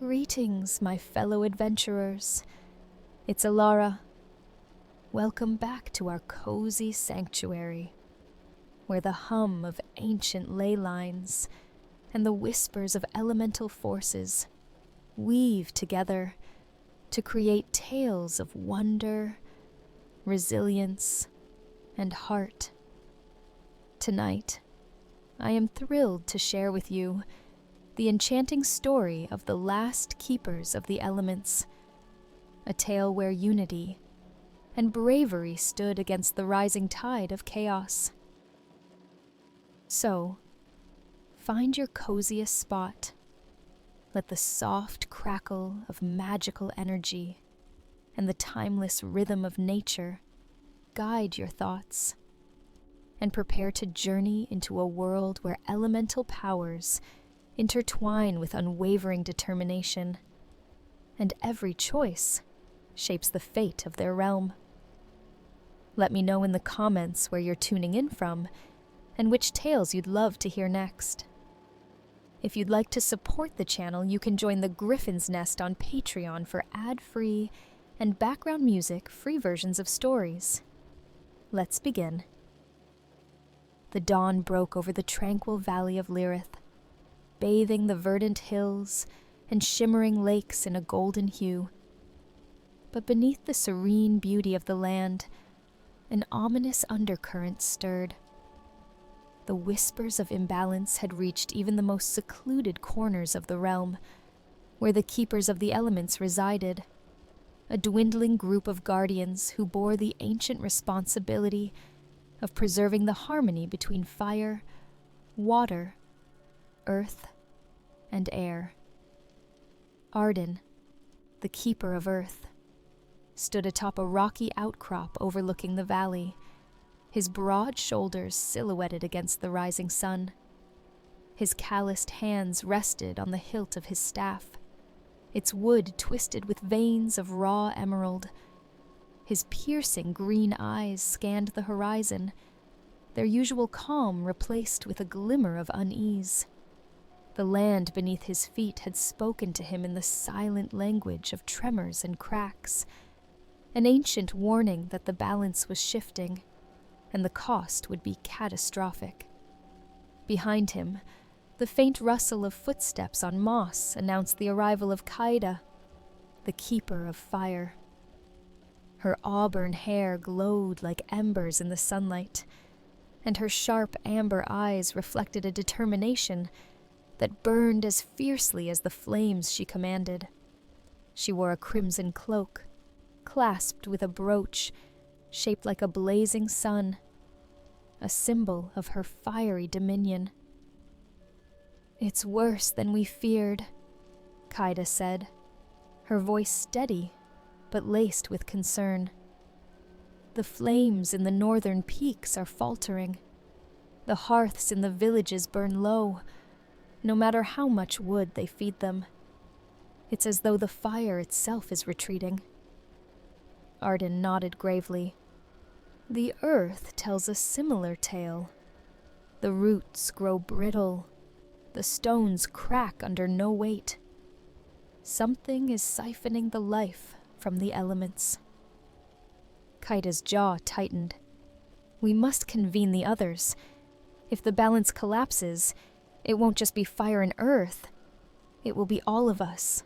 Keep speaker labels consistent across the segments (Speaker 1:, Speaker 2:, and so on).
Speaker 1: Greetings, my fellow adventurers. It's Alara. Welcome back to our cozy sanctuary, where the hum of ancient ley lines and the whispers of elemental forces weave together to create tales of wonder, resilience, and heart. Tonight, I am thrilled to share with you the enchanting story of the last keepers of the elements, a tale where unity and bravery stood against the rising tide of chaos. So, find your coziest spot. Let the soft crackle of magical energy and the timeless rhythm of nature guide your thoughts, and prepare to journey into a world where elemental powers intertwine with unwavering determination, and every choice shapes the fate of their realm. Let me know in the comments where you're tuning in from and which tales you'd love to hear next. If you'd like to support the channel, you can join the Griffin's Nest on Patreon for ad-free and background music-free versions of stories. Let's begin. The dawn broke over the tranquil valley of Lyrith, bathing the verdant hills and shimmering lakes in a golden hue. But beneath the serene beauty of the land, an ominous undercurrent stirred. The whispers of imbalance had reached even the most secluded corners of the realm, where the keepers of the elements resided, a dwindling group of guardians who bore the ancient responsibility of preserving the harmony between fire, water, earth, and air. Arden, the keeper of earth, stood atop a rocky outcrop overlooking the valley, his broad shoulders silhouetted against the rising sun. His calloused hands rested on the hilt of his staff, its wood twisted with veins of raw emerald. His piercing green eyes scanned the horizon, their usual calm replaced with a glimmer of unease. The land beneath his feet had spoken to him in the silent language of tremors and cracks, an ancient warning that the balance was shifting, and the cost would be catastrophic. Behind him, the faint rustle of footsteps on moss announced the arrival of Kaida, the keeper of fire. Her auburn hair glowed like embers in the sunlight, and her sharp amber eyes reflected a determination that burned as fiercely as the flames she commanded. She wore a crimson cloak, clasped with a brooch shaped like a blazing sun, a symbol of her fiery dominion. "It's worse than we feared," Kaida said, her voice steady but laced with concern. "The flames in the northern peaks are faltering. The hearths in the villages burn low, no matter how much wood they feed them. It's as though the fire itself is retreating." Arden nodded gravely. "The earth tells a similar tale. The roots grow brittle, the stones crack under no weight. Something is siphoning the life from the elements." Kaida's jaw tightened. "We must convene the others. If the balance collapses, it won't just be fire and earth. It will be all of us."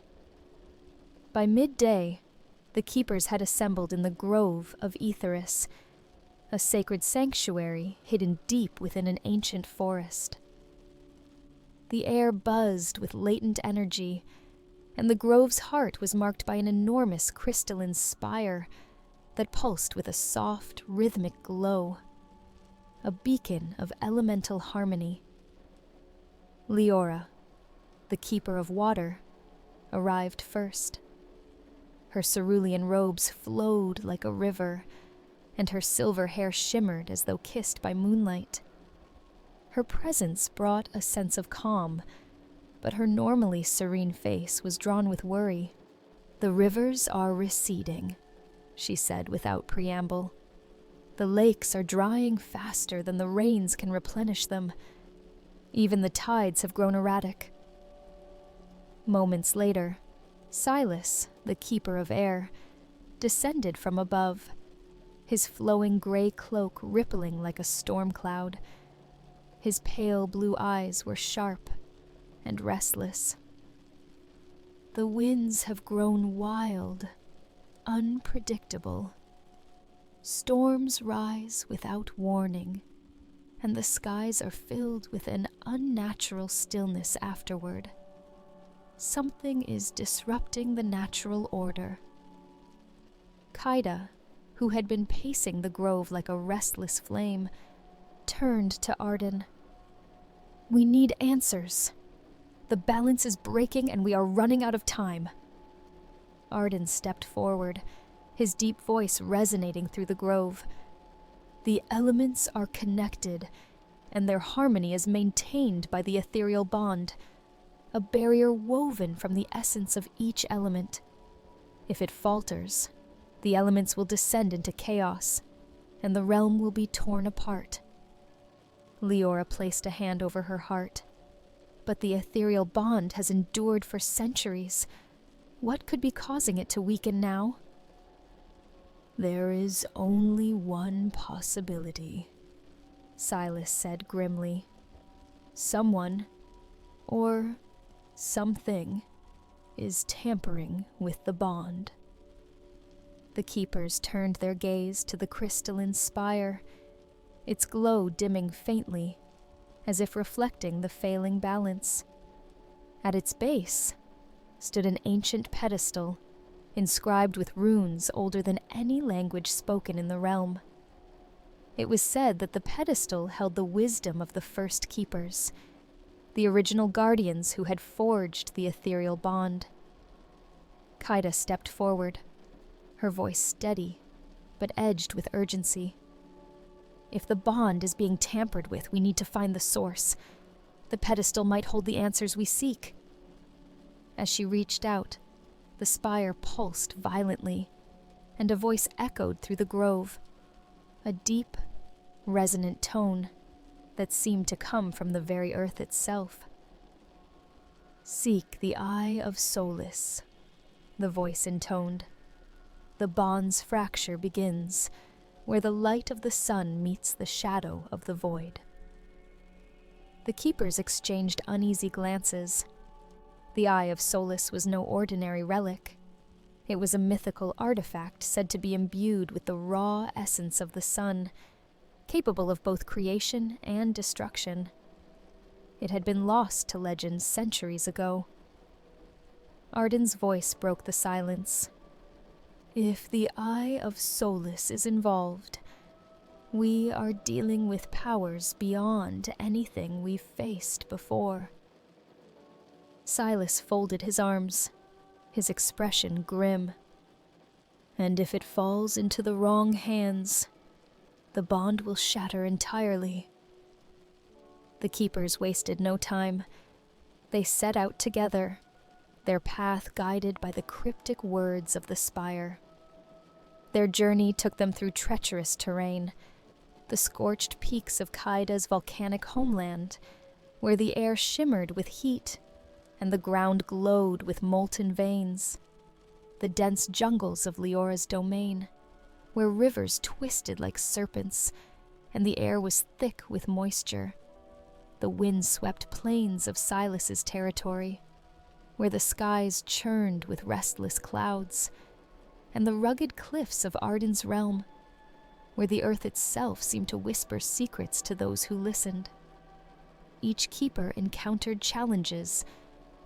Speaker 1: By midday, the keepers had assembled in the Grove of Aetheris, a sacred sanctuary hidden deep within an ancient forest. The air buzzed with latent energy, and the grove's heart was marked by an enormous crystalline spire that pulsed with a soft, rhythmic glow, a beacon of elemental harmony. Leora, the keeper of water, arrived first. Her cerulean robes flowed like a river, and her silver hair shimmered as though kissed by moonlight. Her presence brought a sense of calm, but her normally serene face was drawn with worry. "The rivers are receding," she said without preamble. "The lakes are drying faster than the rains can replenish them. Even the tides have grown erratic." Moments later, Silas, the keeper of air, descended from above, his flowing gray cloak rippling like a storm cloud. His pale blue eyes were sharp and restless. The winds have grown wild, unpredictable. Storms rise without warning, and the skies are filled with an unnatural stillness afterward. Something is disrupting the natural order. Kaida, who had been pacing the grove like a restless flame, turned to Arden. "We need answers. The balance is breaking and we are running out of time." Arden stepped forward, his deep voice resonating through the grove. "The elements are connected, and their harmony is maintained by the ethereal bond, a barrier woven from the essence of each element. If it falters, the elements will descend into chaos, and the realm will be torn apart." Leora placed a hand over her heart. "But the ethereal bond has endured for centuries. What could be causing it to weaken now?" "There is only one possibility," Silas said grimly. "Someone, or something, is tampering with the bond." The keepers turned their gaze to the crystalline spire, its glow dimming faintly, as if reflecting the failing balance. At its base stood an ancient pedestal, inscribed with runes older than any language spoken in the realm. It was said that the pedestal held the wisdom of the first keepers, the original guardians who had forged the ethereal bond. Kaida stepped forward, her voice steady, but edged with urgency. "If the bond is being tampered with, we need to find the source. The pedestal might hold the answers we seek." As she reached out, the spire pulsed violently, and a voice echoed through the grove, a deep, resonant tone that seemed to come from the very earth itself. "Seek the Eye of Solace," the voice intoned. "The bond's fracture begins, where the light of the sun meets the shadow of the void." The keepers exchanged uneasy glances. The Eye of Solace was no ordinary relic. It was a mythical artifact said to be imbued with the raw essence of the sun, capable of both creation and destruction. It had been lost to legend centuries ago. Arden's voice broke the silence. "If the Eye of Solace is involved, we are dealing with powers beyond anything we've faced before." Silas folded his arms, his expression grim. "And if it falls into the wrong hands, the bond will shatter entirely." The keepers wasted no time. They set out together, their path guided by the cryptic words of the spire. Their journey took them through treacherous terrain, the scorched peaks of Kaida's volcanic homeland, where the air shimmered with heat and the ground glowed with molten veins, the dense jungles of Leora's domain, where rivers twisted like serpents and the air was thick with moisture, the wind-swept plains of Silas's territory, where the skies churned with restless clouds, and the rugged cliffs of Arden's realm, where the earth itself seemed to whisper secrets to those who listened. Each keeper encountered challenges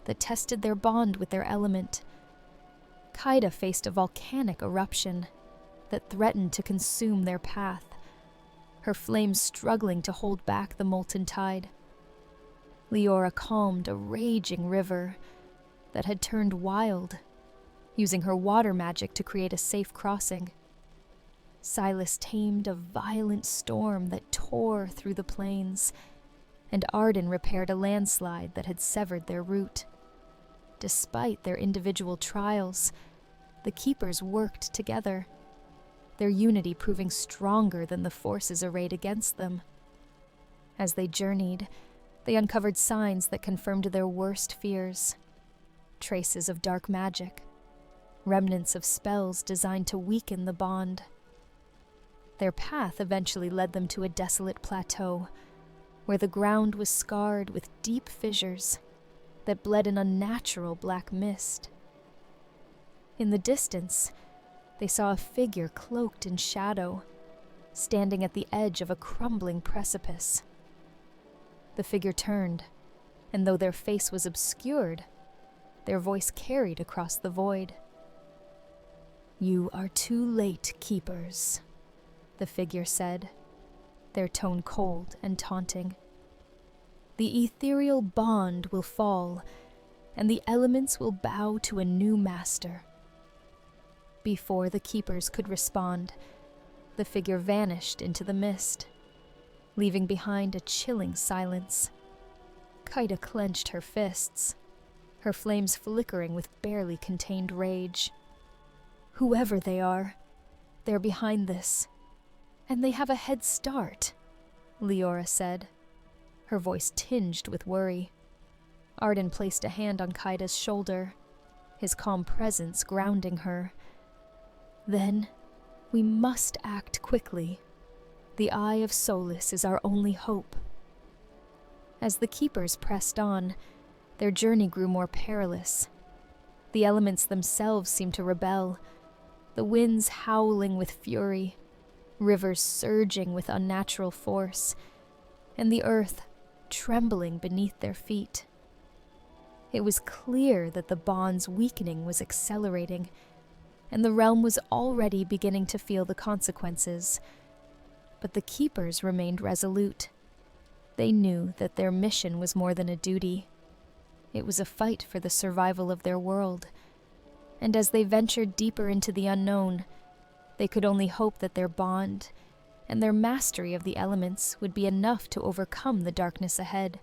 Speaker 1: that tested their bond with their element. Kaida faced a volcanic eruption that threatened to consume their path, her flames struggling to hold back the molten tide. Leora calmed a raging river that had turned wild, using her water magic to create a safe crossing. Silas tamed a violent storm that tore through the plains, and Arden repaired a landslide that had severed their route. Despite their individual trials, the keepers worked together, their unity proving stronger than the forces arrayed against them. As they journeyed, they uncovered signs that confirmed their worst fears. traces of dark magic, remnants of spells designed to weaken the bond. Their path eventually led them to a desolate plateau, where the ground was scarred with deep fissures that bled an unnatural black mist. In the distance, they saw a figure cloaked in shadow, standing at the edge of a crumbling precipice. The figure turned, and though their face was obscured, their voice carried across the void. "You are too late, keepers," the figure said, their tone cold and taunting. "The ethereal bond will fall, and the elements will bow to a new master." Before the keepers could respond, the figure vanished into the mist, leaving behind a chilling silence. Kaida clenched her fists, her flames flickering with barely contained rage. "Whoever they are, they're behind this, and they have a head start," Leora said, her voice tinged with worry. Arden placed a hand on Kaida's shoulder, his calm presence grounding her. "Then, we must act quickly. The Eye of Solace is our only hope." As the keepers pressed on, their journey grew more perilous. The elements themselves seemed to rebel, the winds howling with fury, rivers surging with unnatural force, and the earth trembling beneath their feet. It was clear that the bond's weakening was accelerating, and the realm was already beginning to feel the consequences. But the keepers remained resolute. They knew that their mission was more than a duty. It was a fight for the survival of their world, and as they ventured deeper into the unknown, they could only hope that their bond and their mastery of the elements would be enough to overcome the darkness ahead.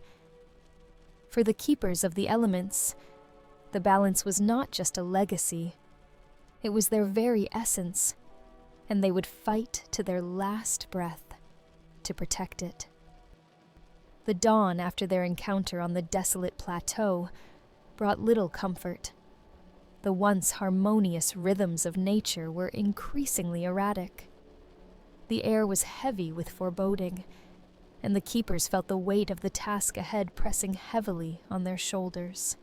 Speaker 1: For the keepers of the elements, the balance was not just a legacy, it was their very essence, and they would fight to their last breath to protect it. The dawn after their encounter on the desolate plateau brought little comfort. The once harmonious rhythms of nature were increasingly erratic. The air was heavy with foreboding, and the keepers felt the weight of the task ahead pressing heavily on their shoulders.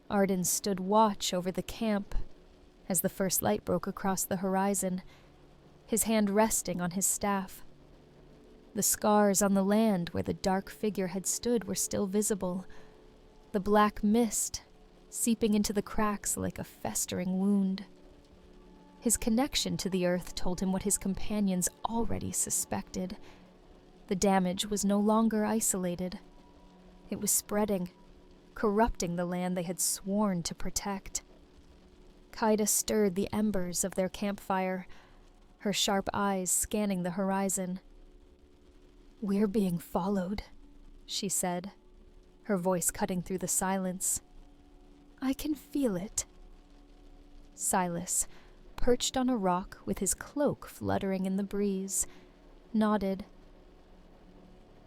Speaker 1: Arden stood watch over the camp as the first light broke across the horizon, his hand resting on his staff. The scars on the land where the dark figure had stood were still visible, the black mist seeping into the cracks like a festering wound. His connection to the earth told him what his companions already suspected. The damage was no longer isolated. It was spreading, corrupting the land they had sworn to protect. Kaida stirred the embers of their campfire, her sharp eyes scanning the horizon. "We're being followed," she said, her voice cutting through the silence. "I can feel it." Silas, perched on a rock with his cloak fluttering in the breeze, nodded.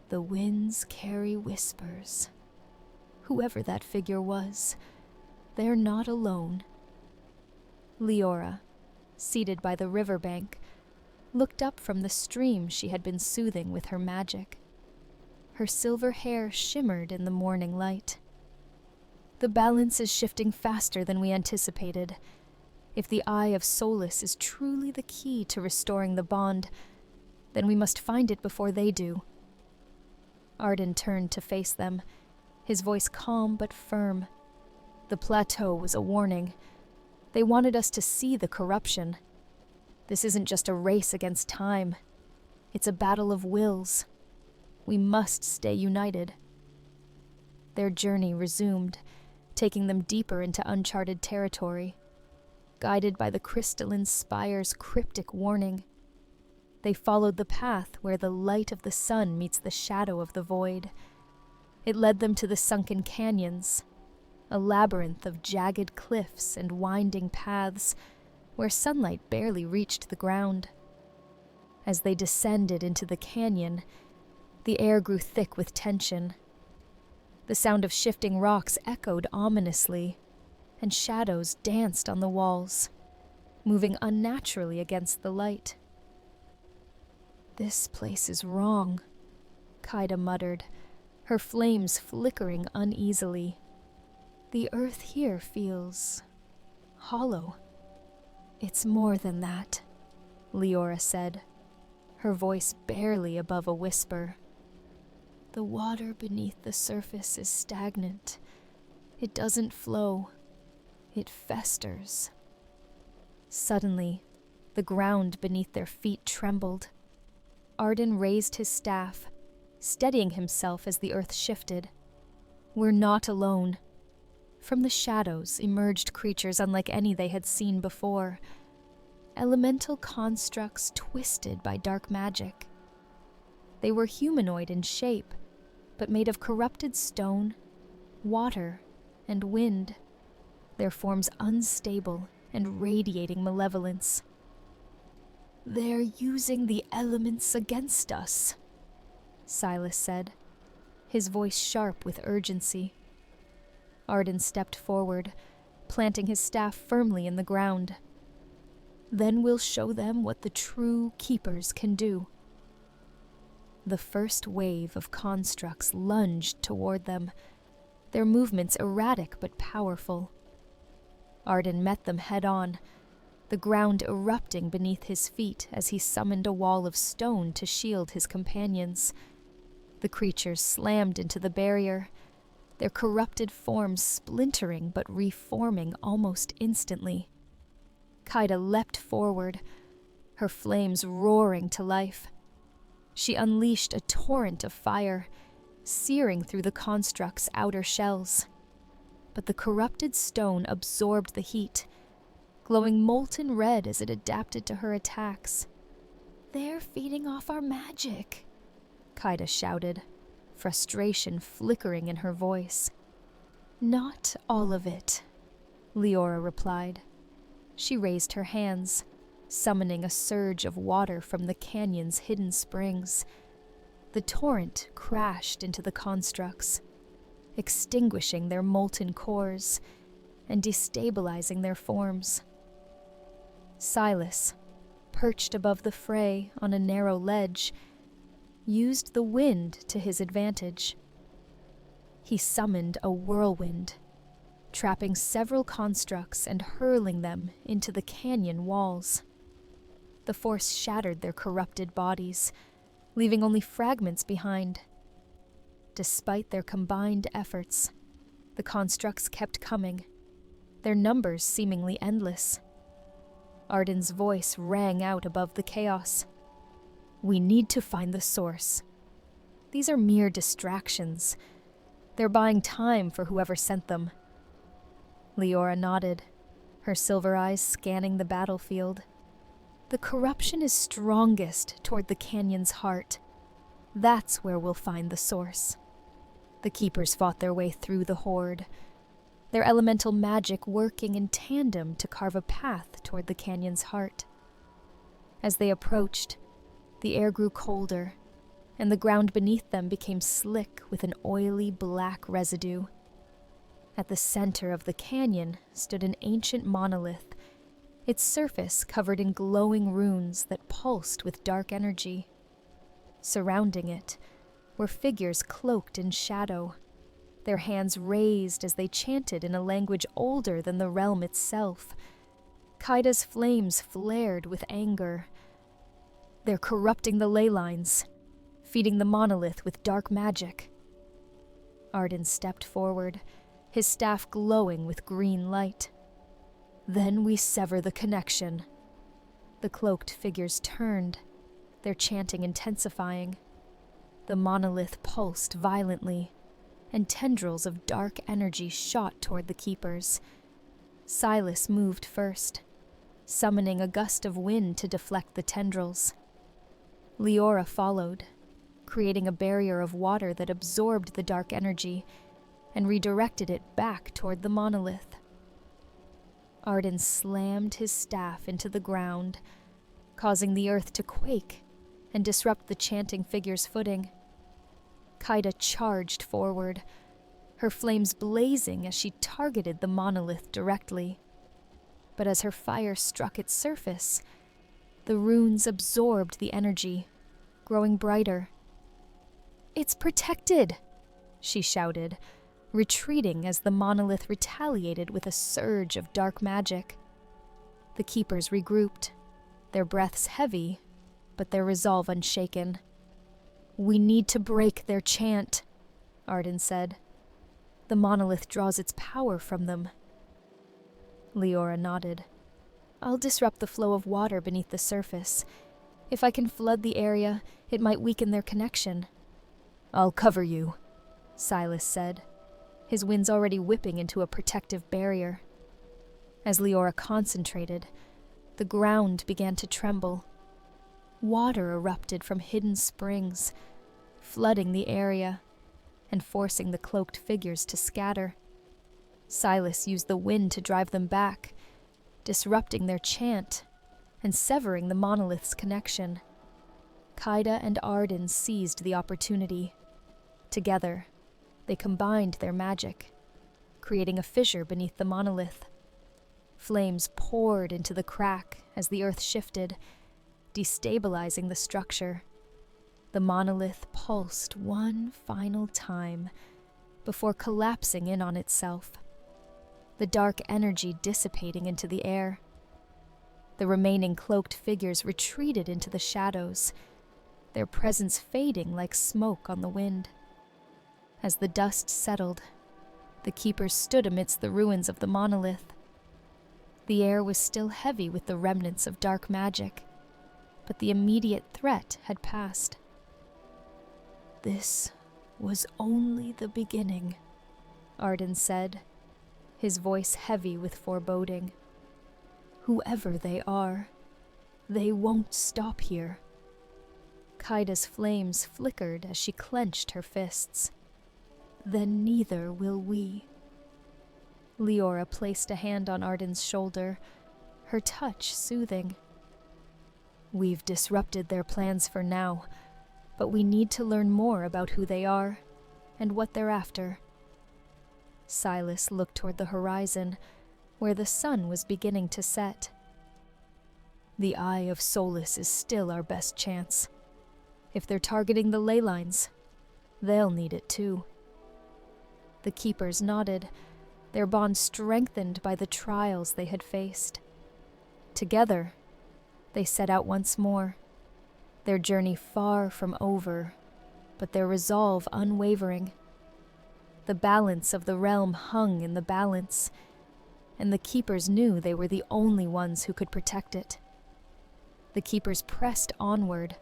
Speaker 1: "The winds carry whispers. Whoever that figure was, they're not alone." Leora, seated by the riverbank, looked up from the stream she had been soothing with her magic. Her silver hair shimmered in the morning light. "The balance is shifting faster than we anticipated. If the Eye of Solace is truly the key to restoring the bond, then we must find it before they do." Arden turned to face them, his voice calm but firm. The plateau was a warning. They wanted us to see the corruption. This isn't just a race against time. It's a battle of wills. We must stay united. Their journey resumed, taking them deeper into uncharted territory. Guided by the crystalline spire's cryptic warning, they followed the path where the light of the sun meets the shadow of the void. It led them to the sunken canyons, a labyrinth of jagged cliffs and winding paths where sunlight barely reached the ground. As they descended into the canyon, the air grew thick with tension. The sound of shifting rocks echoed ominously, and shadows danced on the walls, moving unnaturally against the light. "This place is wrong," Kaida muttered, her flames flickering uneasily. "The earth here feels hollow." "It's more than that," Leora said, her voice barely above a whisper. "The water beneath the surface is stagnant. It doesn't flow. It festers." Suddenly, the ground beneath their feet trembled. Arden raised his staff, steadying himself as the earth shifted. "We're not alone." From the shadows emerged creatures unlike any they had seen before. Elemental constructs twisted by dark magic. They were humanoid in shape, but made of corrupted stone, water, and wind, their forms unstable and radiating malevolence. "They're using the elements against us," Silas said, his voice sharp with urgency. Arden stepped forward, planting his staff firmly in the ground. "Then we'll show them what the true keepers can do." The first wave of constructs lunged toward them, their movements erratic but powerful. Arden met them head-on, the ground erupting beneath his feet as he summoned a wall of stone to shield his companions. The creatures slammed into the barrier, their corrupted forms splintering but reforming almost instantly. Kaida leapt forward, her flames roaring to life. She unleashed a torrent of fire, searing through the construct's outer shells. But the corrupted stone absorbed the heat, glowing molten red as it adapted to her attacks. "They're feeding off our magic," Kaida shouted, frustration flickering in her voice. "Not all of it," Leora replied. She raised her hands, summoning a surge of water from the canyon's hidden springs. The torrent crashed into the constructs, extinguishing their molten cores and destabilizing their forms. Silas, perched above the fray on a narrow ledge, used the wind to his advantage. He summoned a whirlwind, trapping several constructs and hurling them into the canyon walls. The force shattered their corrupted bodies, leaving only fragments behind. Despite their combined efforts, the constructs kept coming, their numbers seemingly endless. Arden's voice rang out above the chaos. "We need to find the source. These are mere distractions. They're buying time for whoever sent them." Leora nodded, her silver eyes scanning the battlefield. "The corruption is strongest toward the canyon's heart. That's where we'll find the source." The keepers fought their way through the horde, their elemental magic working in tandem to carve a path toward the canyon's heart. As they approached, the air grew colder, and the ground beneath them became slick with an oily black residue. At the center of the canyon stood an ancient monolith, its surface covered in glowing runes that pulsed with dark energy. Surrounding it were figures cloaked in shadow, their hands raised as they chanted in a language older than the realm itself. Kaida's flames flared with anger. "They're corrupting the ley lines, feeding the monolith with dark magic." Arden stepped forward, his staff glowing with green light. "Then we sever the connection." The cloaked figures turned, their chanting intensifying. The monolith pulsed violently, and tendrils of dark energy shot toward the keepers. Silas moved first, summoning a gust of wind to deflect the tendrils. Leora followed, creating a barrier of water that absorbed the dark energy and redirected it back toward the monolith. Arden slammed his staff into the ground, causing the earth to quake and disrupt the chanting figure's footing. Kaida charged forward, her flames blazing as she targeted the monolith directly. But as her fire struck its surface, the runes absorbed the energy, growing brighter. "It's protected!" she shouted, retreating as the monolith retaliated with a surge of dark magic. The keepers regrouped, their breaths heavy, but their resolve unshaken. "We need to break their chant," Arden said. "The monolith draws its power from them." Leora nodded. "I'll disrupt the flow of water beneath the surface. If I can flood the area, it might weaken their connection." "I'll cover you," Silas said, his winds already whipping into a protective barrier. As Leora concentrated, the ground began to tremble. Water erupted from hidden springs, flooding the area and forcing the cloaked figures to scatter. Silas used the wind to drive them back, disrupting their chant and severing the monolith's connection. Kaida and Arden seized the opportunity. Together, they combined their magic, creating a fissure beneath the monolith. Flames poured into the crack as the earth shifted, destabilizing the structure. The monolith pulsed one final time before collapsing in on itself, the dark energy dissipating into the air. The remaining cloaked figures retreated into the shadows, their presence fading like smoke on the wind. As the dust settled, the keepers stood amidst the ruins of the monolith. The air was still heavy with the remnants of dark magic, but the immediate threat had passed. "This was only the beginning," Arden said, his voice heavy with foreboding. "Whoever they are, they won't stop here." Kaida's flames flickered as she clenched her fists. "Then neither will we." Leora placed a hand on Arden's shoulder, her touch soothing. "We've disrupted their plans for now, but we need to learn more about who they are and what they're after." Silas looked toward the horizon, where the sun was beginning to set. "The Eye of Solus is still our best chance. If they're targeting the ley lines, they'll need it too." The keepers nodded, their bond strengthened by the trials they had faced. Together, they set out once more, their journey far from over, but their resolve unwavering. The balance of the realm hung in the balance, and the keepers knew they were the only ones who could protect it. The keepers pressed onward,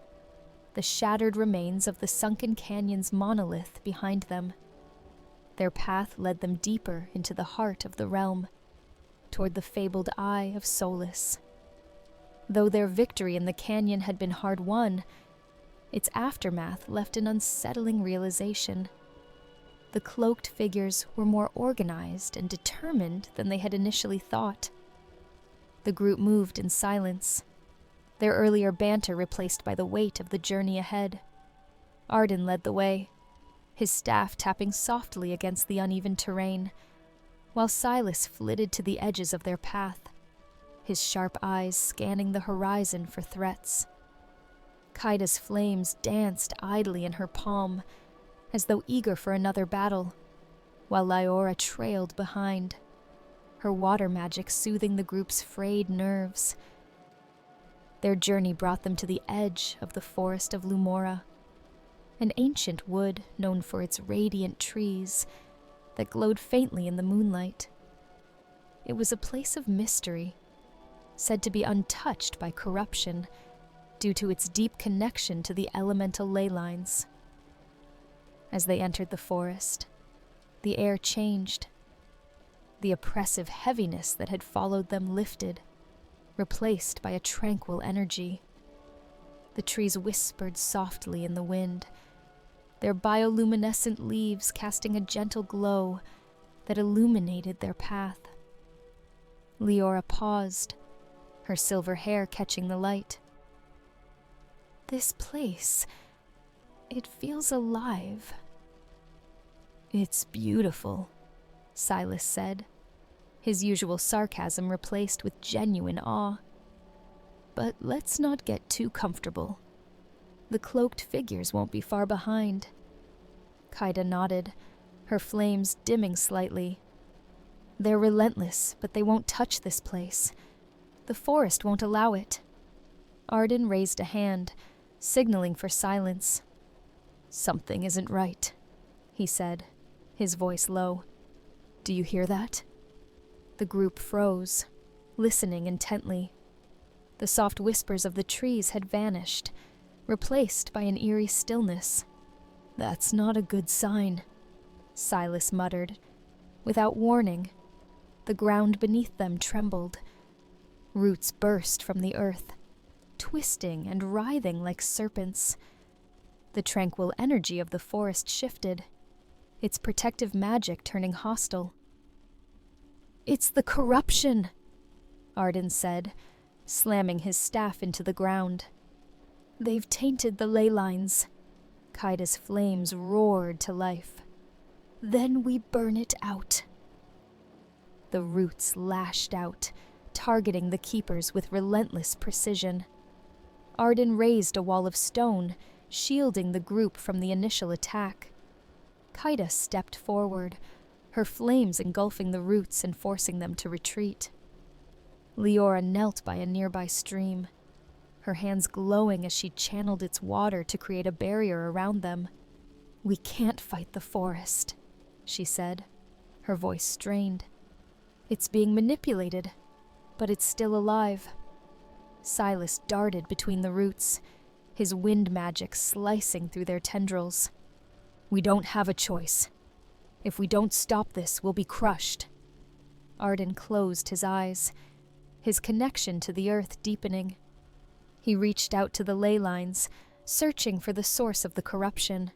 Speaker 1: the shattered remains of the sunken canyon's monolith behind them. Their path led them deeper into the heart of the realm, toward the fabled Eye of Solus. Though their victory in the canyon had been hard won, its aftermath left an unsettling realization. The cloaked figures were more organized and determined than they had initially thought. The group moved in silence, their earlier banter replaced by the weight of the journey ahead. Arden led the way, his staff tapping softly against the uneven terrain, while Silas flitted to the edges of their path, his sharp eyes scanning the horizon for threats. Kaida's flames danced idly in her palm, as though eager for another battle, while Leora trailed behind, her water magic soothing the group's frayed nerves. Their journey brought them to the edge of the forest of Lumora, an ancient wood known for its radiant trees that glowed faintly in the moonlight. It was a place of mystery, said to be untouched by corruption due to its deep connection to the elemental ley lines. As they entered the forest, the air changed. The oppressive heaviness that had followed them lifted, replaced by a tranquil energy. The trees whispered softly in the wind, their bioluminescent leaves casting a gentle glow that illuminated their path. Leora paused, her silver hair catching the light. "This place, it feels alive." "It's beautiful," Silas said, his usual sarcasm replaced with genuine awe. "But let's not get too comfortable. The cloaked figures won't be far behind." Kaida nodded, her flames dimming slightly. "They're relentless, but they won't touch this place. The forest won't allow it." Arden raised a hand, signaling for silence. "Something isn't right," he said, his voice low. "Do you hear that?" The group froze, listening intently. The soft whispers of the trees had vanished, replaced by an eerie stillness. "That's not a good sign," Silas muttered. Without warning, the ground beneath them trembled. Roots burst from the earth, twisting and writhing like serpents. The tranquil energy of the forest shifted, its protective magic turning hostile. "It's the corruption," Arden said, slamming his staff into the ground. "They've tainted the ley lines." Kaida's flames roared to life. "Then we burn it out." The roots lashed out, targeting the keepers with relentless precision. Arden raised a wall of stone, shielding the group from the initial attack. Kaida stepped forward, her flames engulfing the roots and forcing them to retreat. Leora knelt by a nearby stream, her hands glowing as she channeled its water to create a barrier around them. "We can't fight the forest," she said, her voice strained. "It's being manipulated, but it's still alive." Silas darted between the roots, his wind magic slicing through their tendrils. "We don't have a choice. If we don't stop this, we'll be crushed." Arden closed his eyes, his connection to the earth deepening. He reached out to the ley lines, searching for the source of the corruption.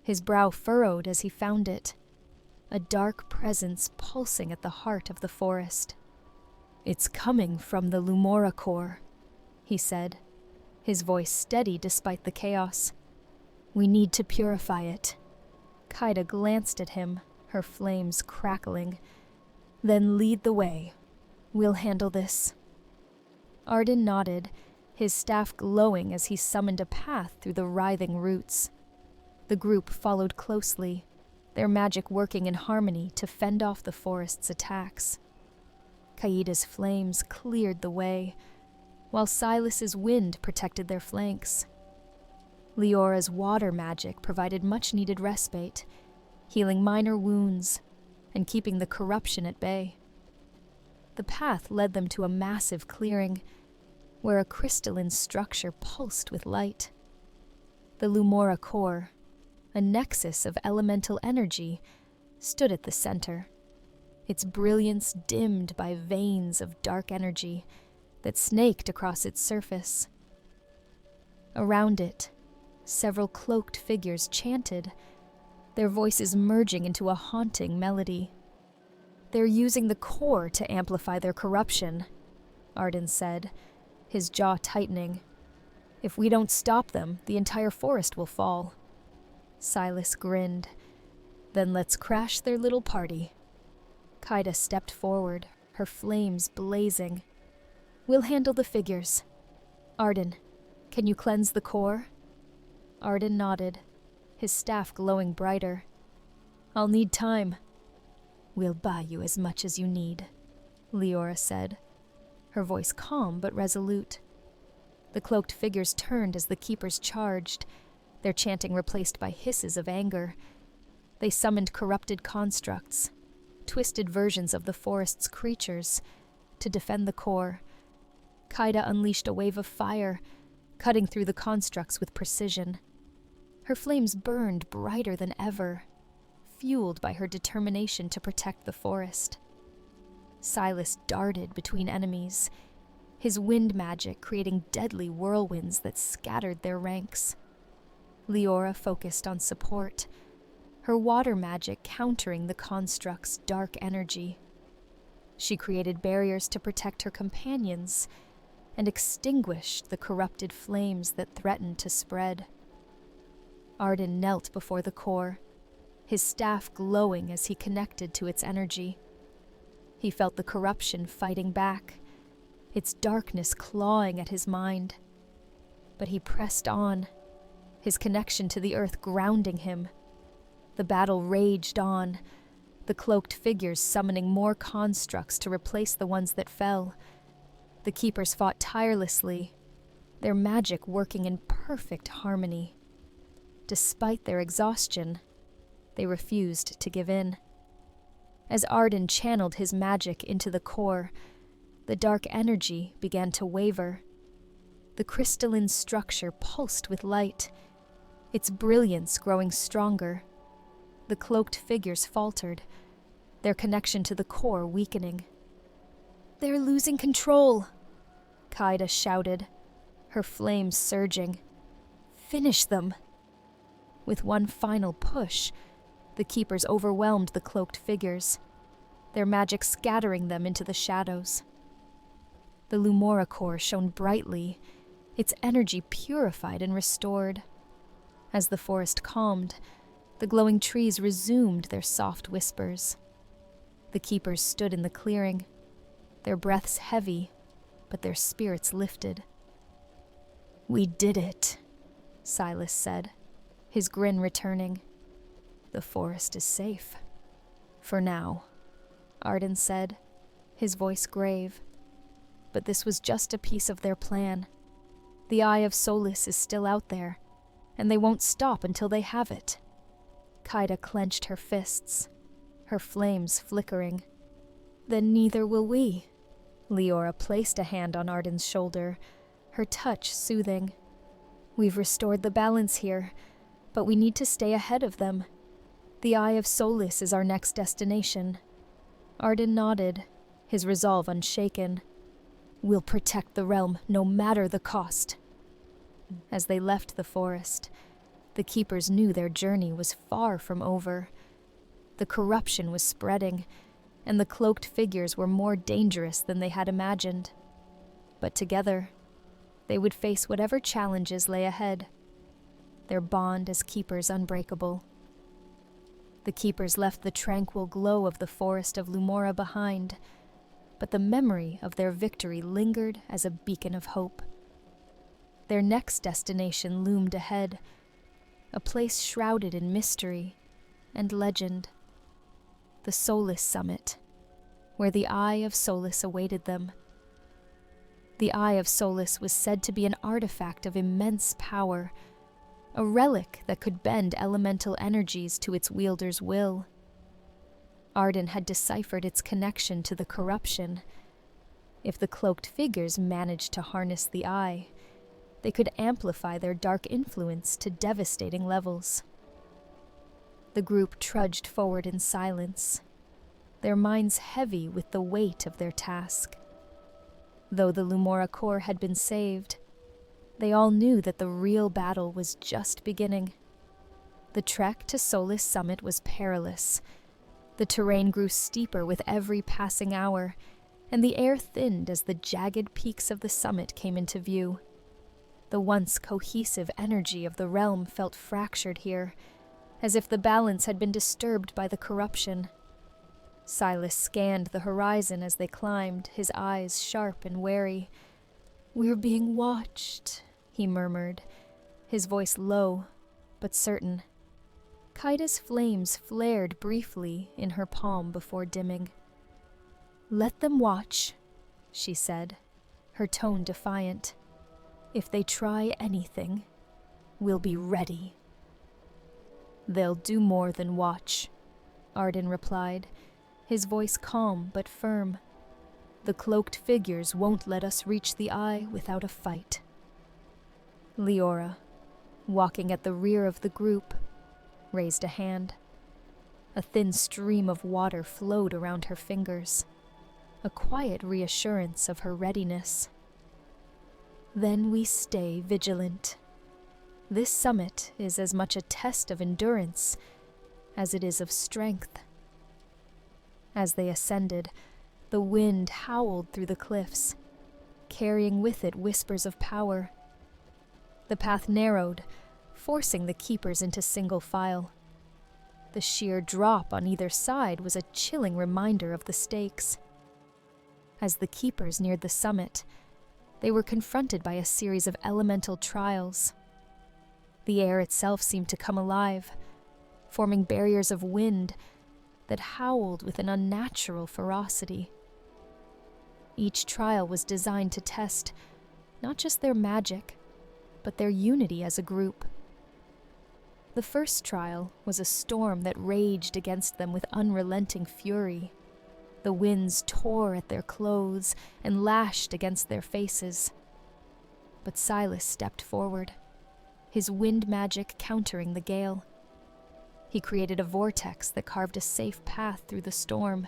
Speaker 1: His brow furrowed as he found it, a dark presence pulsing at the heart of the forest. "It's coming from the Lumora core," he said, his voice steady despite the chaos. "We need to purify it." Kaida glanced at him, her flames crackling. "Then lead the way. We'll handle this." Arden nodded, his staff glowing as he summoned a path through the writhing roots. The group followed closely, their magic working in harmony to fend off the forest's attacks. Kaida's flames cleared the way, while Silas's wind protected their flanks. Leora's water magic provided much-needed respite, healing minor wounds and keeping the corruption at bay. The path led them to a massive clearing, where a crystalline structure pulsed with light. The Lumora core, a nexus of elemental energy, stood at the center, its brilliance dimmed by veins of dark energy that snaked across its surface. Around it, several cloaked figures chanted, their voices merging into a haunting melody. "They're using the core to amplify their corruption," Arden said, his jaw tightening. "If we don't stop them, the entire forest will fall." Silas grinned. "Then let's crash their little party." Kaida stepped forward, her flames blazing. "We'll handle the figures. Arden, can you cleanse the core?" Arden nodded, his staff glowing brighter. "I'll need time." "We'll buy you as much as you need," Leora said, her voice calm but resolute. The cloaked figures turned as the keepers charged, their chanting replaced by hisses of anger. They summoned corrupted constructs, twisted versions of the forest's creatures, to defend the core. Kaida unleashed a wave of fire, cutting through the constructs with precision. Her flames burned brighter than ever, fueled by her determination to protect the forest. Silas darted between enemies, his wind magic creating deadly whirlwinds that scattered their ranks. Leora focused on support, her water magic countering the construct's dark energy. She created barriers to protect her companions and extinguished the corrupted flames that threatened to spread. Arden knelt before the core, his staff glowing as he connected to its energy. He felt the corruption fighting back, its darkness clawing at his mind. But he pressed on, his connection to the earth grounding him. The battle raged on, the cloaked figures summoning more constructs to replace the ones that fell. The keepers fought tirelessly, their magic working in perfect harmony. Despite their exhaustion, they refused to give in. As Arden channeled his magic into the core, the dark energy began to waver. The crystalline structure pulsed with light, its brilliance growing stronger. The cloaked figures faltered, their connection to the core weakening. "They're losing control," Kaida shouted, her flames surging. "Finish them!" With one final push, the keepers overwhelmed the cloaked figures, their magic scattering them into the shadows. The Lumora core shone brightly, its energy purified and restored. As the forest calmed, the glowing trees resumed their soft whispers. The keepers stood in the clearing, their breaths heavy, but their spirits lifted. "We did it," Silas said, his grin returning. "The forest is safe. For now," Arden said, his voice grave. But this was just a piece of their plan. The Eye of Solace is still out there, and they won't stop until they have it. Kaida clenched her fists, her flames flickering. "Then neither will we." Leora placed a hand on Arden's shoulder, her touch soothing. "We've restored the balance here, but we need to stay ahead of them. The Eye of Solace is our next destination." Arden nodded, his resolve unshaken. "We'll protect the realm, no matter the cost." As they left the forest, the keepers knew their journey was far from over. The corruption was spreading, and the cloaked figures were more dangerous than they had imagined. But together, they would face whatever challenges lay ahead, their bond as keepers unbreakable. The keepers left the tranquil glow of the forest of Lumora behind, but the memory of their victory lingered as a beacon of hope. Their next destination loomed ahead, a place shrouded in mystery and legend. The Solace Summit, where the Eye of Solace awaited them. The Eye of Solace was said to be an artifact of immense power, a relic that could bend elemental energies to its wielder's will. Arden had deciphered its connection to the corruption. If the cloaked figures managed to harness the Eye, they could amplify their dark influence to devastating levels. The group trudged forward in silence, their minds heavy with the weight of their task. Though the Lumora core had been saved, they all knew that the real battle was just beginning. The trek to Solace Summit was perilous. The terrain grew steeper with every passing hour, and the air thinned as the jagged peaks of the summit came into view. The once cohesive energy of the realm felt fractured here, as if the balance had been disturbed by the corruption. Silas scanned the horizon as they climbed, his eyes sharp and wary. "We're being watched," he murmured, his voice low but certain. Kaida's flames flared briefly in her palm before dimming. "Let them watch," she said, her tone defiant. "If they try anything, we'll be ready." "They'll do more than watch," Arden replied, his voice calm but firm. "The cloaked figures won't let us reach the Eye without a fight." Leora, walking at the rear of the group, raised a hand. A thin stream of water flowed around her fingers, a quiet reassurance of her readiness. "Then we stay vigilant. This summit is as much a test of endurance as it is of strength." As they ascended, the wind howled through the cliffs, carrying with it whispers of power. The path narrowed, forcing the keepers into single file. The sheer drop on either side was a chilling reminder of the stakes. As the keepers neared the summit, they were confronted by a series of elemental trials. The air itself seemed to come alive, forming barriers of wind that howled with an unnatural ferocity. Each trial was designed to test not just their magic, but their unity as a group. The first trial was a storm that raged against them with unrelenting fury. The winds tore at their clothes and lashed against their faces. But Silas stepped forward, his wind magic countering the gale. He created a vortex that carved a safe path through the storm,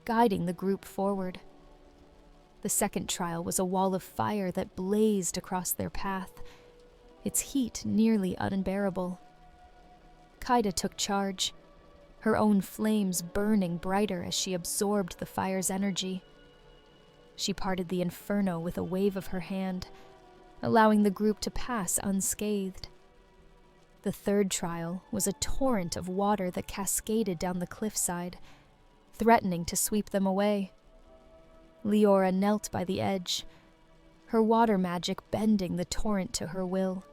Speaker 1: guiding the group forward. The second trial was a wall of fire that blazed across their path, its heat nearly unbearable. Kaida took charge, her own flames burning brighter as she absorbed the fire's energy. She parted the inferno with a wave of her hand, allowing the group to pass unscathed. The third trial was a torrent of water that cascaded down the cliffside, threatening to sweep them away. Leora knelt by the edge, her water magic bending the torrent to her will.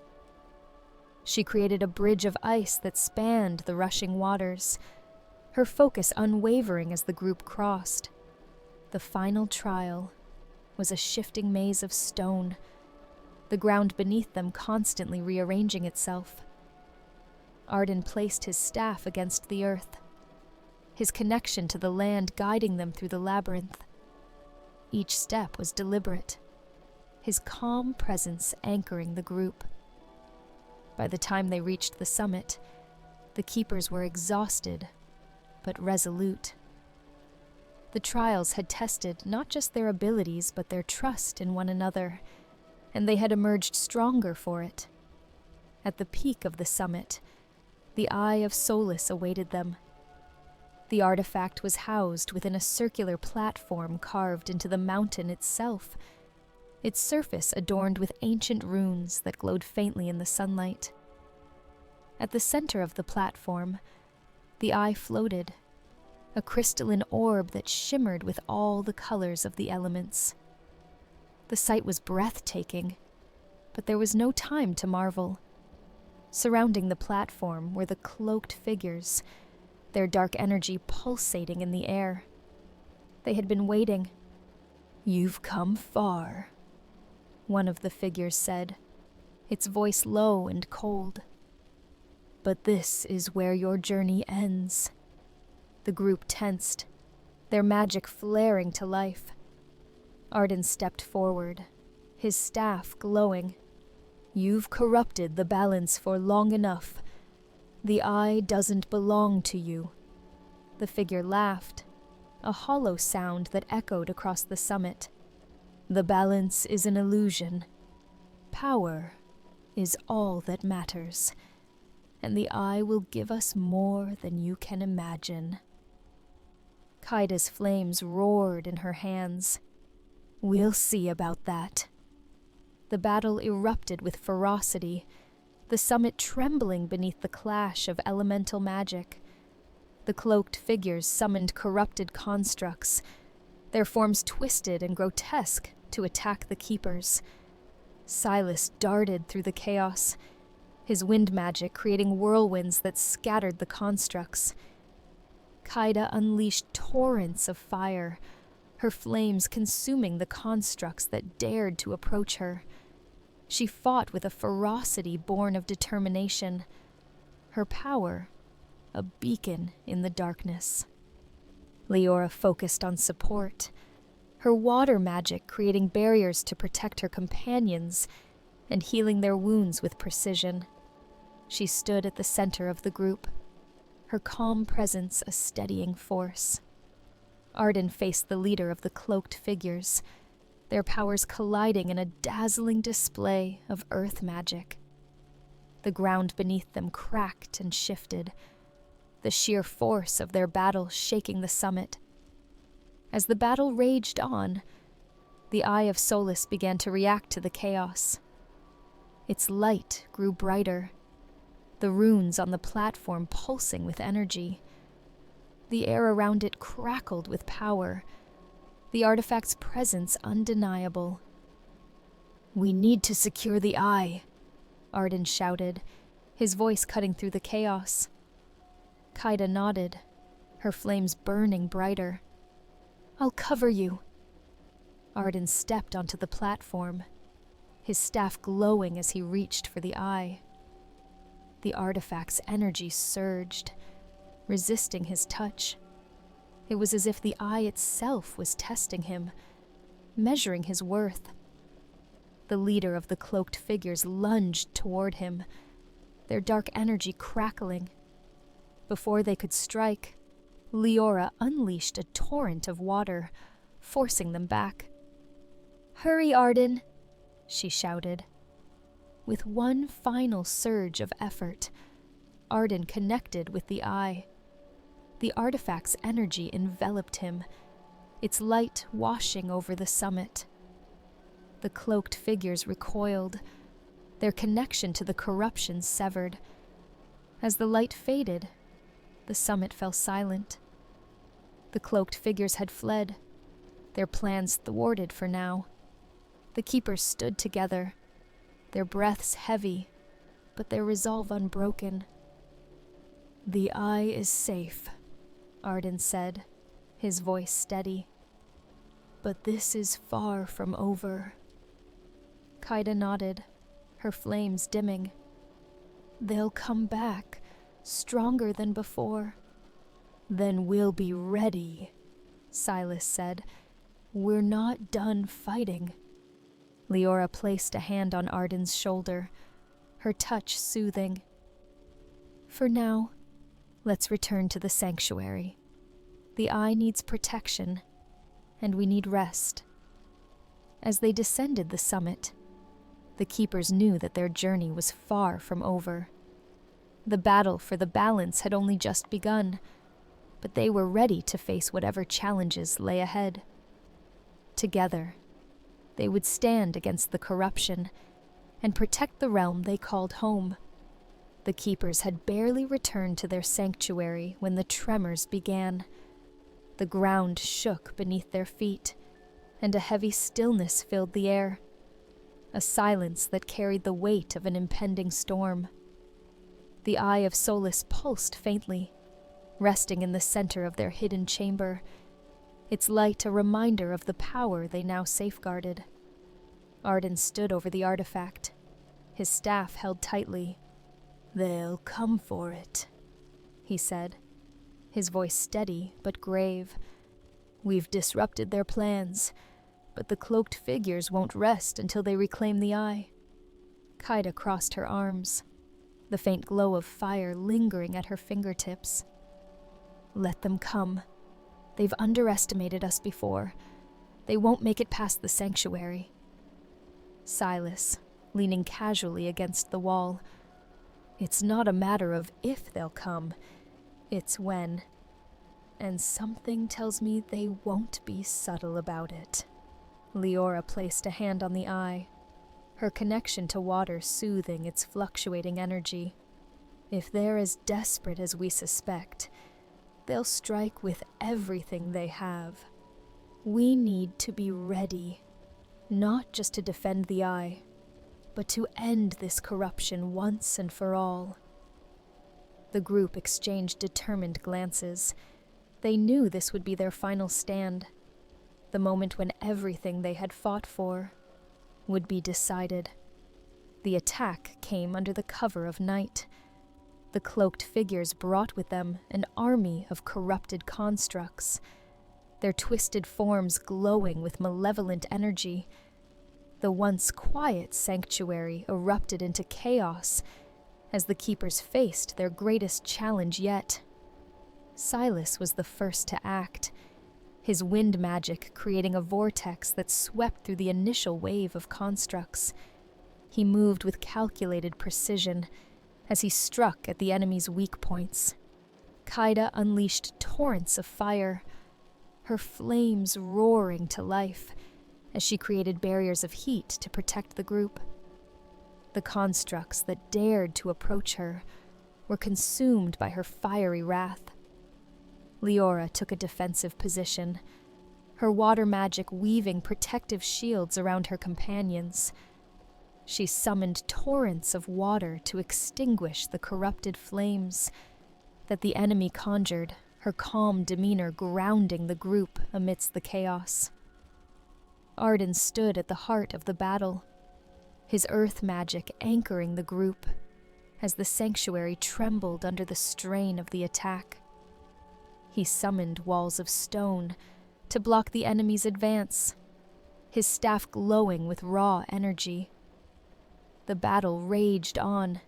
Speaker 1: She created a bridge of ice that spanned the rushing waters, her focus unwavering as the group crossed. The final trial was a shifting maze of stone, the ground beneath them constantly rearranging itself. Arden placed his staff against the earth, his connection to the land guiding them through the labyrinth. Each step was deliberate, his calm presence anchoring the group. By the time they reached the summit, the keepers were exhausted, but resolute. The trials had tested not just their abilities, but their trust in one another, and they had emerged stronger for it. At the peak of the summit, the Eye of Solace awaited them. The artifact was housed within a circular platform carved into the mountain itself, its surface adorned with ancient runes that glowed faintly in the sunlight. At the center of the platform, the eye floated, a crystalline orb that shimmered with all the colors of the elements. The sight was breathtaking, but there was no time to marvel. Surrounding the platform were the cloaked figures, their dark energy pulsating in the air. They had been waiting. "You've come far," one of the figures said, its voice low and cold. "But this is where your journey ends." The group tensed, their magic flaring to life. Arden stepped forward, his staff glowing. "You've corrupted the balance for long enough. The eye doesn't belong to you." The figure laughed, a hollow sound that echoed across the summit. "The balance is an illusion. Power is all that matters, and the eye will give us more than you can imagine." Kaida's flames roared in her hands. "We'll see about that." The battle erupted with ferocity, the summit trembling beneath the clash of elemental magic. The cloaked figures summoned corrupted constructs, their forms twisted and grotesque to attack the keepers. Silas darted through the chaos, his wind magic creating whirlwinds that scattered the constructs. Kaida unleashed torrents of fire, her flames consuming the constructs that dared to approach her. She fought with a ferocity born of determination, her power a beacon in the darkness. Leora focused on support, her water magic creating barriers to protect her companions and healing their wounds with precision. She stood at the center of the group, her calm presence a steadying force. Arden faced the leader of the cloaked figures, their powers colliding in a dazzling display of earth magic. The ground beneath them cracked and shifted, the sheer force of their battle shaking the summit. As the battle raged on, the Eye of Solace began to react to the chaos. Its light grew brighter, the runes on the platform pulsing with energy. The air around it crackled with power, the artifact's presence undeniable. "We need to secure the eye," Arden shouted, his voice cutting through the chaos. Kaida nodded, her flames burning brighter. "I'll cover you." Arden stepped onto the platform, his staff glowing as he reached for the eye. The artifact's energy surged, resisting his touch. It was as if the eye itself was testing him, measuring his worth. The leader of the cloaked figures lunged toward him, their dark energy crackling. Before they could strike, Leora unleashed a torrent of water, forcing them back. "Hurry, Arden," she shouted. With one final surge of effort, Arden connected with the eye. The artifact's energy enveloped him, its light washing over the summit. The cloaked figures recoiled, their connection to the corruption severed. As the light faded, the summit fell silent. The cloaked figures had fled, their plans thwarted for now. The keepers stood together, their breaths heavy, but their resolve unbroken. "The eye is safe," Arden said, his voice steady. "But this is far from over." Kaida nodded, her flames dimming. "They'll come back, stronger than before." "Then we'll be ready," Silas said. "We're not done fighting." Leora placed a hand on Arden's shoulder, her touch soothing. "For now, let's return to the sanctuary. The eye needs protection, and we need rest." As they descended the summit, the keepers knew that their journey was far from over. The battle for the balance had only just begun, but they were ready to face whatever challenges lay ahead. Together, they would stand against the corruption and protect the realm they called home. The keepers had barely returned to their sanctuary when the tremors began. The ground shook beneath their feet, and a heavy stillness filled the air, a silence that carried the weight of an impending storm. The Eye of Solace pulsed faintly, resting in the center of their hidden chamber, its light a reminder of the power they now safeguarded. Arden stood over the artifact, his staff held tightly. "They'll come for it," he said, his voice steady but grave. "We've disrupted their plans, but the cloaked figures won't rest until they reclaim the eye." Kaida crossed her arms, the faint glow of fire lingering at her fingertips. "Let them come. They've underestimated us before. They won't make it past the sanctuary." Silas, leaning casually against the wall. "It's not a matter of if they'll come, it's when. And something tells me they won't be subtle about it." Leora placed a hand on the eye, her connection to water soothing its fluctuating energy. "If they're as desperate as we suspect, they'll strike with everything they have. We need to be ready, not just to defend the eye, but to end this corruption once and for all." The group exchanged determined glances. They knew this would be their final stand, the moment when everything they had fought for would be decided. The attack came under the cover of night. The cloaked figures brought with them an army of corrupted constructs, their twisted forms glowing with malevolent energy. The once quiet sanctuary erupted into chaos as the keepers faced their greatest challenge yet. Silas was the first to act, his wind magic creating a vortex that swept through the initial wave of constructs. He moved with calculated precision as he struck at the enemy's weak points. Kaida unleashed torrents of fire, her flames roaring to life as she created barriers of heat to protect the group. The constructs that dared to approach her were consumed by her fiery wrath. Leora took a defensive position, her water magic weaving protective shields around her companions. She summoned torrents of water to extinguish the corrupted flames that the enemy conjured, her calm demeanor grounding the group amidst the chaos. Arden stood at the heart of the battle, his earth magic anchoring the group as the sanctuary trembled under the strain of the attack. He summoned walls of stone to block the enemy's advance, his staff glowing with raw energy. The battle raged on,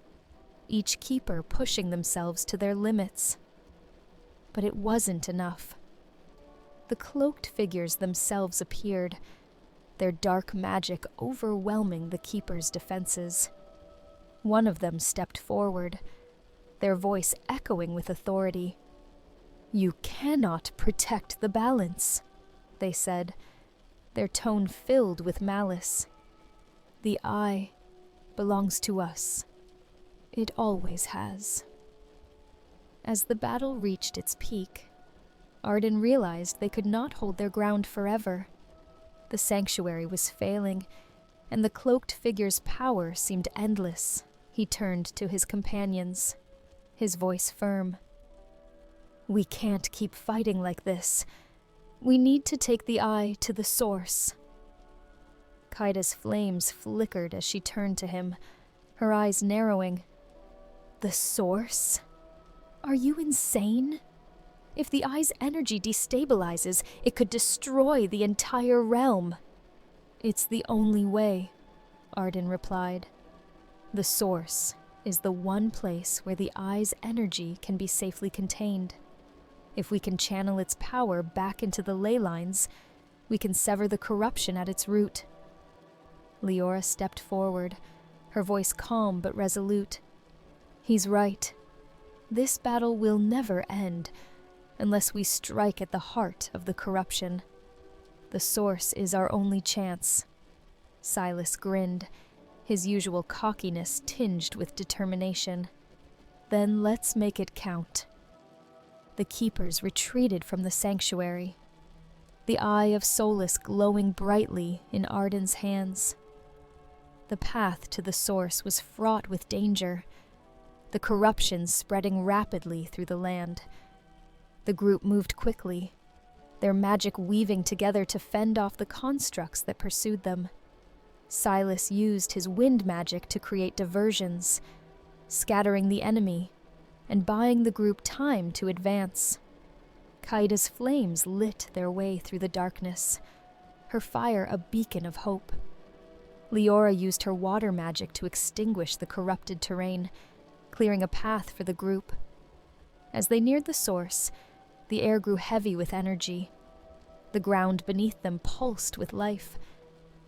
Speaker 1: each keeper pushing themselves to their limits. But it wasn't enough. The cloaked figures themselves appeared, their dark magic overwhelming the keepers' defenses. One of them stepped forward, their voice echoing with authority. "You cannot protect the balance," they said, their tone filled with malice. "The eye belongs to us. It always has." As the battle reached its peak, Arden realized they could not hold their ground forever. The sanctuary was failing, and the cloaked figure's power seemed endless. He turned to his companions, his voice firm. "We can't keep fighting like this. We need to take the eye to the source." Kaida's flames flickered as she turned to him, her eyes narrowing. "The source? Are you insane? If the eye's energy destabilizes, it could destroy the entire realm." "It's the only way," Arden replied. "The source is the one place where the eye's energy can be safely contained. If we can channel its power back into the ley lines, we can sever the corruption at its root." Leora stepped forward, her voice calm but resolute. "He's right. This battle will never end unless we strike at the heart of the corruption. The source is our only chance." Silas grinned, his usual cockiness tinged with determination. "Then let's make it count." The keepers retreated from the sanctuary, the eye of Solus glowing brightly in Arden's hands. The path to the source was fraught with danger, the corruption spreading rapidly through the land. The group moved quickly, their magic weaving together to fend off the constructs that pursued them. Silas used his wind magic to create diversions, scattering the enemy and buying the group time to advance. Kaida's flames lit their way through the darkness, her fire a beacon of hope. Leora used her water magic to extinguish the corrupted terrain, clearing a path for the group. As they neared the source, the air grew heavy with energy. The ground beneath them pulsed with life,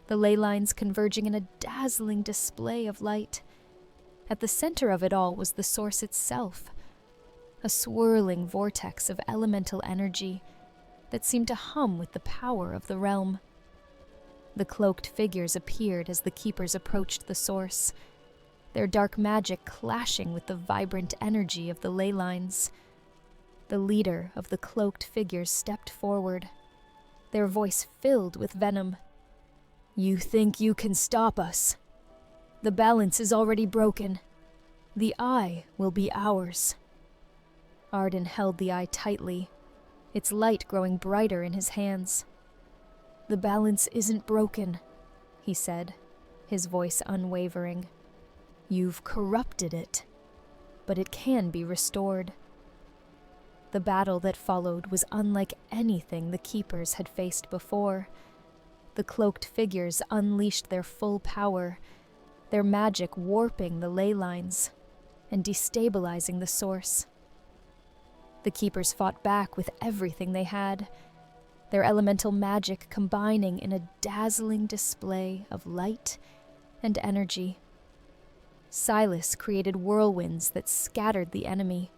Speaker 1: the ley lines converging in a dazzling display of light. At the center of it all was the source itself, a swirling vortex of elemental energy that seemed to hum with the power of the realm. The cloaked figures appeared as the keepers approached the source, their dark magic clashing with the vibrant energy of the ley lines. The leader of the cloaked figures stepped forward, their voice filled with venom. "You think you can stop us? The balance is already broken. The eye will be ours." Arden held the eye tightly, its light growing brighter in his hands. "The balance isn't broken," he said, his voice unwavering. "You've corrupted it, but it can be restored." The battle that followed was unlike anything the keepers had faced before. The cloaked figures unleashed their full power, their magic warping the ley lines and destabilizing the source. The keepers fought back with everything they had, their elemental magic combining in a dazzling display of light and energy. Silas created whirlwinds that scattered the enemy,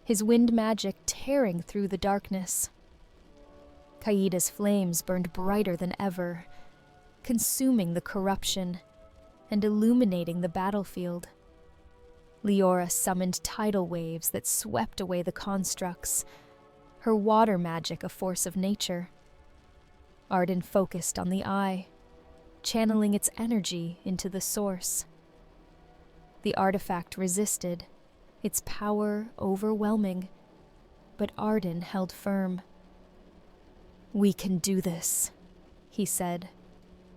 Speaker 1: his wind magic tearing through the darkness. Kaida's flames burned brighter than ever, consuming the corruption and illuminating the battlefield. Leora summoned tidal waves that swept away the constructs, her water magic a force of nature. Arden focused on the eye, channeling its energy into the source. The artifact resisted, its power overwhelming, but Arden held firm. "We can do this," he said,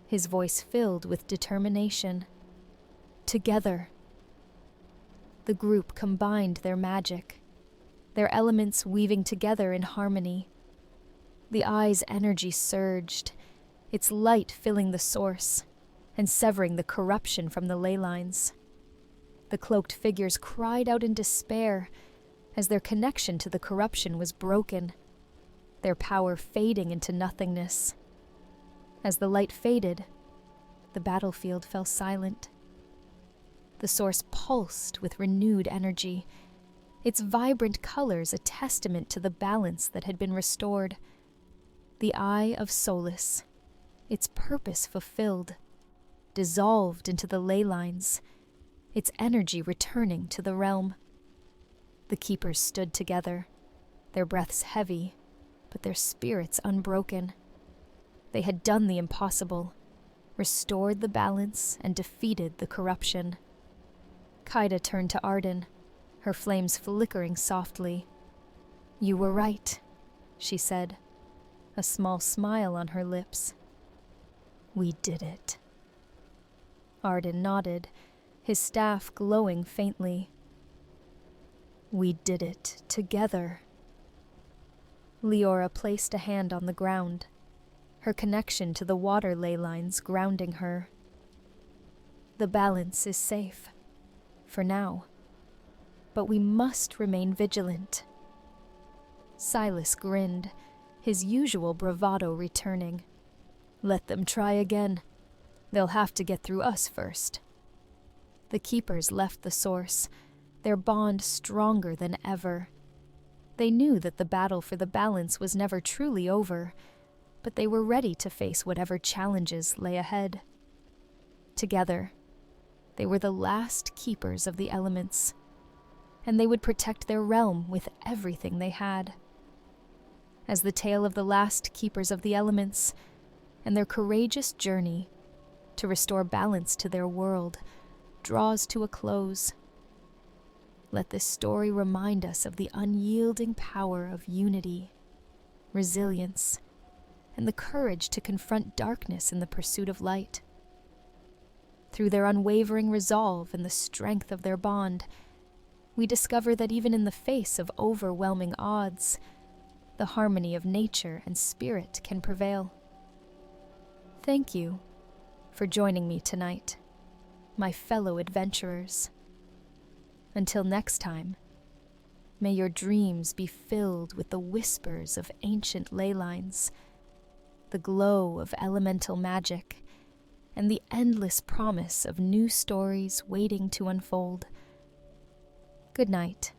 Speaker 1: his voice filled with determination. "Together." The group combined their magic, their elements weaving together in harmony. The eye's energy surged, its light filling the source and severing the corruption from the ley lines. The cloaked figures cried out in despair as their connection to the corruption was broken, their power fading into nothingness. As the light faded, the battlefield fell silent. The source pulsed with renewed energy, its vibrant colors a testament to the balance that had been restored. The Eye of Solace, its purpose fulfilled, dissolved into the ley lines, its energy returning to the realm. The keepers stood together, their breaths heavy, but their spirits unbroken. They had done the impossible, restored the balance, and defeated the corruption. Kaida turned to Arden, her flames flickering softly. "You were right," she said, a small smile on her lips. "We did it." Arden nodded, his staff glowing faintly. "We did it together." Leora placed a hand on the ground, her connection to the water ley lines grounding her. "The balance is safe. For now. But we must remain vigilant." Silas grinned, his usual bravado returning. "Let them try again. They'll have to get through us first." The keepers left the source, their bond stronger than ever. They knew that the battle for the balance was never truly over, but they were ready to face whatever challenges lay ahead. Together, they were the last keepers of the elements, and they would protect their realm with everything they had. As the tale of the last keepers of the elements and their courageous journey to restore balance to their world draws to a close, let this story remind us of the unyielding power of unity, resilience, and the courage to confront darkness in the pursuit of light. Through their unwavering resolve and the strength of their bond, we discover that even in the face of overwhelming odds, the harmony of nature and spirit can prevail. Thank you for joining me tonight, my fellow adventurers. Until next time, may your dreams be filled with the whispers of ancient ley lines, the glow of elemental magic, and the endless promise of new stories waiting to unfold. Good night.